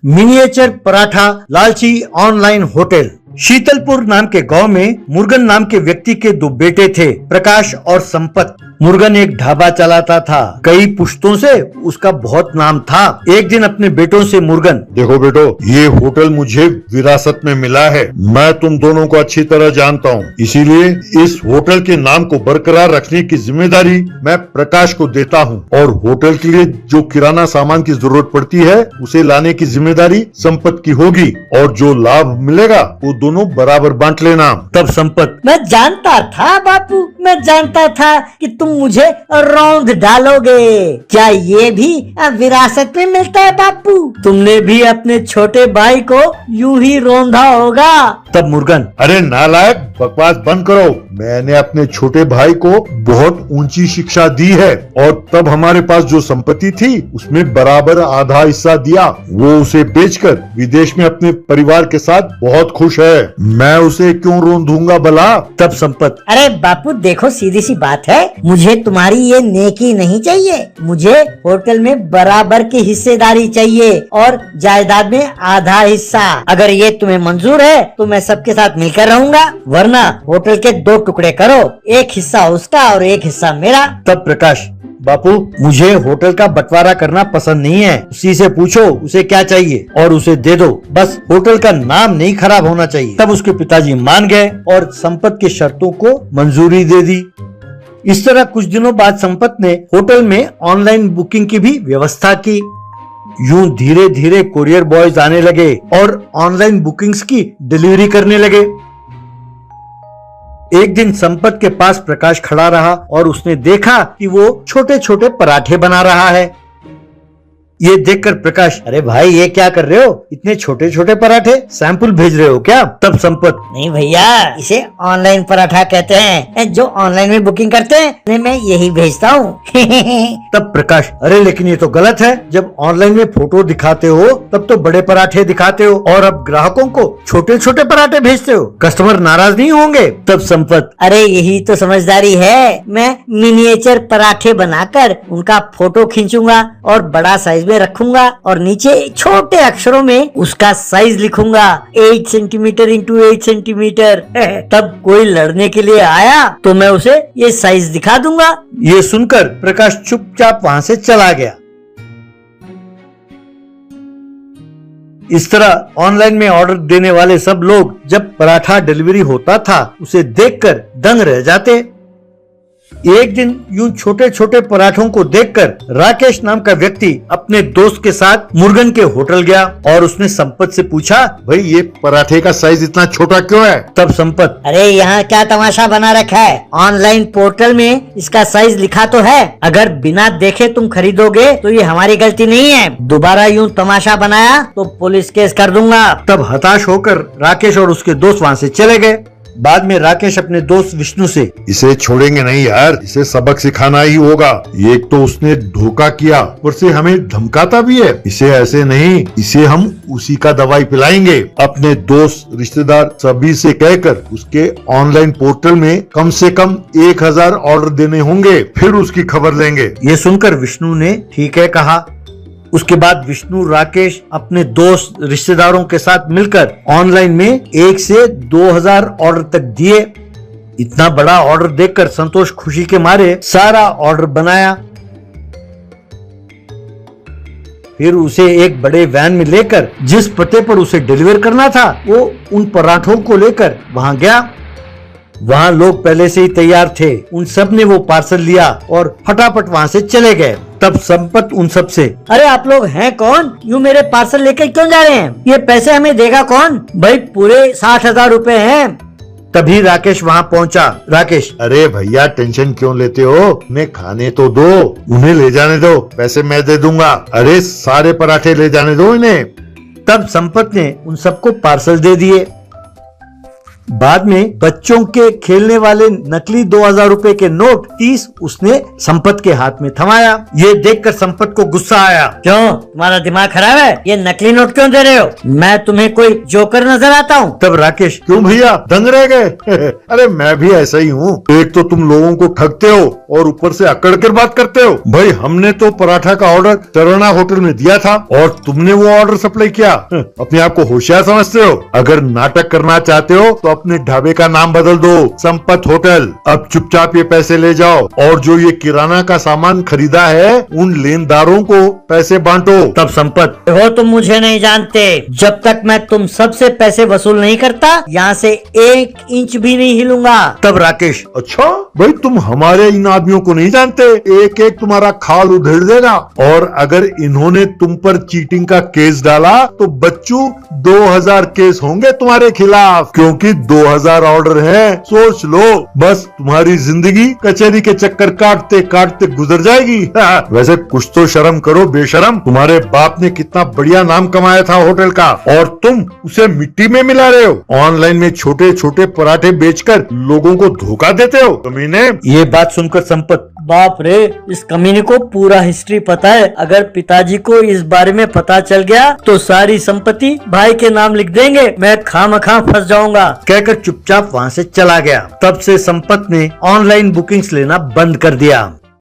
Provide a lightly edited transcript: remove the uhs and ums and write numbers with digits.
Miniature paratha लालची online hotel. Sheetalpur नाम के गांव में मुर्गन नाम के व्यक्ति के दो बेटे थे, प्रकाश और संपत। मुर्गन एक ढाबा चलाता था। कई पुश्तों से उसका बहुत नाम था। एक दिन अपने बेटों से मुर्गन, देखो बेटो, ये होटल मुझे विरासत में मिला है। मैं तुम दोनों को अच्छी तरह जानता हूँ, इसीलिए इस होटल के नाम को बरकरार रखने की जिम्मेदारी मैं प्रकाश को देता हूँ, और होटल के लिए जो किराना सामान की जरूरत पड़ती है उसे लाने की जिम्मेदारी संपत की होगी, और जो लाभ मिलेगा वो दोनों बराबर बांट लेना। तब संपत, मैं जानता था बापू, मैं जानता था कि तुम मुझे रौंद डालोगे। क्या ये भी विरासत में मिलता है बापू? तुमने भी अपने छोटे भाई को यूं ही रौंदा होगा। तब मुर्गन, अरे नालायक, बकवास बंद करो। मैंने अपने छोटे भाई को बहुत ऊंची शिक्षा दी है, और तब हमारे पास जो संपत्ति थी उसमें बराबर आधा हिस्सा दिया। वो उसे बेचकर विदेश में अपने परिवार के साथ बहुत खुश है। मैं उसे क्यों रोंदूंगा भला? तब संपत, अरे बापू देखो, सीधी सी बात है, मुझे तुम्हारी ये नेकी नहीं चाहिए। मुझे होटल में बराबर की हिस्सेदारी चाहिए और जायदाद में आधा हिस्सा। अगर ये तुम्हें मंजूर है तो मैं सबके साथ मिलकर रहूंगा, वरना होटल के दो टुकड़े करो, एक हिस्सा उसका और एक हिस्सा मेरा। तब प्रकाश, बापू मुझे होटल का बंटवारा करना पसंद नहीं है। उसी से पूछो उसे क्या चाहिए और उसे दे दो, बस होटल का नाम नहीं खराब होना चाहिए। तब उसके पिताजी मान गए और संपत की शर्तों को मंजूरी दे दी। इस तरह कुछ दिनों बाद संपत ने होटल में ऑनलाइन बुकिंग की भी व्यवस्था की। यूं धीरे धीरे कुरियर बॉयज आने लगे और ऑनलाइन बुकिंग्स की डिलीवरी करने लगे। एक दिन संपत के पास प्रकाश खड़ा रहा और उसने देखा कि वो छोटे छोटे पराठे बना रहा है। ये देखकर प्रकाश, अरे भाई ये क्या कर रहे हो? इतने छोटे छोटे पराठे सैंपल भेज रहे हो क्या? तब संपत, नहीं भैया, इसे ऑनलाइन पराठा कहते हैं। जो ऑनलाइन में बुकिंग करते हैं मैं यही भेजता हूँ। तब प्रकाश, अरे लेकिन ये तो गलत है। जब ऑनलाइन में फोटो दिखाते हो तब तो बड़े पराठे दिखाते हो, और अब ग्राहकों को छोटे छोटे पराठे भेजते हो। कस्टमर नाराज नहीं होंगे? तब संपत, अरे यही तो समझदारी है। मैं मिनिएचर पराठे बनाकर उनका फोटो खींचूंगा और बड़ा साइज में रखूंगा, और नीचे छोटे अक्षरों में उसका साइज लिखूंगा, 8 सेंटीमीटर इंटू 8 सेंटीमीटर। तब कोई लड़ने के लिए आया तो मैं उसे ये साइज दिखा दूंगा। ये सुनकर प्रकाश चुपचाप वहाँ से चला गया। इस तरह ऑनलाइन में ऑर्डर देने वाले सब लोग जब पराठा डिलीवरी होता था उसे देखकर दंग रह जाते। एक दिन यूं छोटे छोटे पराठों को देखकर राकेश नाम का व्यक्ति अपने दोस्त के साथ मुर्गन के होटल गया और उसने संपत से पूछा, भाई ये पराठे का साइज इतना छोटा क्यों है? तब संपत, अरे यहाँ क्या तमाशा बना रखा है? ऑनलाइन पोर्टल में इसका साइज लिखा तो है। अगर बिना देखे तुम खरीदोगे तो ये हमारी गलती नहीं है। दोबारा यूं तमाशा बनाया तो पुलिस केस कर दूंगा। तब हताश होकर राकेश और उसके दोस्त वहाँ से चले गए। बाद में राकेश अपने दोस्त विष्णु से, इसे छोड़ेंगे नहीं यार, इसे सबक सिखाना ही होगा। एक तो उसने धोखा किया, ऊपर से हमें धमकाता भी है। इसे ऐसे नहीं, इसे हम उसी का दवाई पिलाएंगे। अपने दोस्त रिश्तेदार सभी से कहकर उसके ऑनलाइन पोर्टल में कम से कम 1000 ऑर्डर देने होंगे, फिर उसकी खबर लेंगे। ये सुनकर विष्णु ने ठीक है कहा। उसके बाद विष्णु राकेश अपने दोस्त रिश्तेदारों के साथ मिलकर ऑनलाइन में 1 से 2000 ऑर्डर तक दिए। इतना बड़ा ऑर्डर देखकर संतोष खुशी के मारे सारा ऑर्डर बनाया। फिर उसे एक बड़े वैन में लेकर जिस पते पर उसे डिलीवर करना था वो उन पराठों को लेकर वहां गया। वहां लोग पहले से ही तैयार थे। उन सब ने वो पार्सल लिया और फटाफट वहां से चले गए। तब संपत उन सब से, अरे आप लोग हैं कौन? यूं मेरे पार्सल लेकर क्यों जा रहे हैं? ये पैसे हमें देगा कौन? भाई पूरे 60,000 रुपए हैं। तभी राकेश वहाँ पहुँचा। राकेश, अरे भैया टेंशन क्यों लेते हो? उन्हें खाने तो दो, उन्हें ले जाने दो, पैसे मैं दे दूंगा। अरे सारे पराठे ले जाने दो इन्हें। तब संपत ने उन सबको पार्सल दे दिए। बाद में बच्चों के खेलने वाले नकली 2000 रुपए के नोट 30 उसने संपत के हाथ में थमाया। ये देखकर संपत को गुस्सा आया। क्यों, तुम्हारा दिमाग खराब है? ये नकली नोट क्यों दे रहे हो? मैं तुम्हें कोई जोकर नजर आता हूँ? तब राकेश, क्यों भैया दंग रह गए? अरे मैं भी ऐसा ही हूँ। एक तो तुम लोगों को ठगते हो और ऊपर से अकड़ कर बात करते हो। भाई हमने तो पराठा का ऑर्डर तरोना होटल में दिया था और तुमने वो ऑर्डर सप्लाई किया। अपने आप को होशियार समझते हो? अगर नाटक करना चाहते हो तो अपने ढाबे का नाम बदल दो, संपत होटल। अब चुपचाप ये पैसे ले जाओ और जो ये किराना का सामान खरीदा है उन लेनदारों को पैसे बांटो। तब संपत, हो तुम मुझे नहीं जानते। जब तक मैं तुम सबसे पैसे वसूल नहीं करता यहाँ से 1 इंच भी नहीं हिलूंगा। तब राकेश, अच्छा भाई तुम हमारे इन आदमियों को नहीं जानते, एक एक तुम्हारा खाल उधेड़ देगा। और अगर इन्होंने तुम पर चीटिंग का केस डाला तो बच्चू 2000 केस होंगे तुम्हारे खिलाफ, क्योंकि 2000 ऑर्डर हैं। सोच लो, बस तुम्हारी जिंदगी कचहरी के चक्कर काटते काटते गुजर जाएगी। वैसे कुछ तो शर्म करो बेशरम, तुम्हारे बाप ने कितना बढ़िया नाम कमाया था होटल का और तुम उसे मिट्टी में मिला रहे हो। ऑनलाइन में छोटे छोटे पराठे बेचकर लोगों को धोखा देते हो कमीने। ये बात सुनकर संपत, बाप रे, इस कमीने को पूरा हिस्ट्री पता है। अगर पिताजी को इस बारे में पता चल गया तो सारी संपत्ति भाई के नाम लिख देंगे। मैं खामखा फंस जाऊंगा। कहकर चुपचाप वहाँ से चला गया। तब से संपत ने ऑनलाइन बुकिंग्स लेना बंद कर दिया।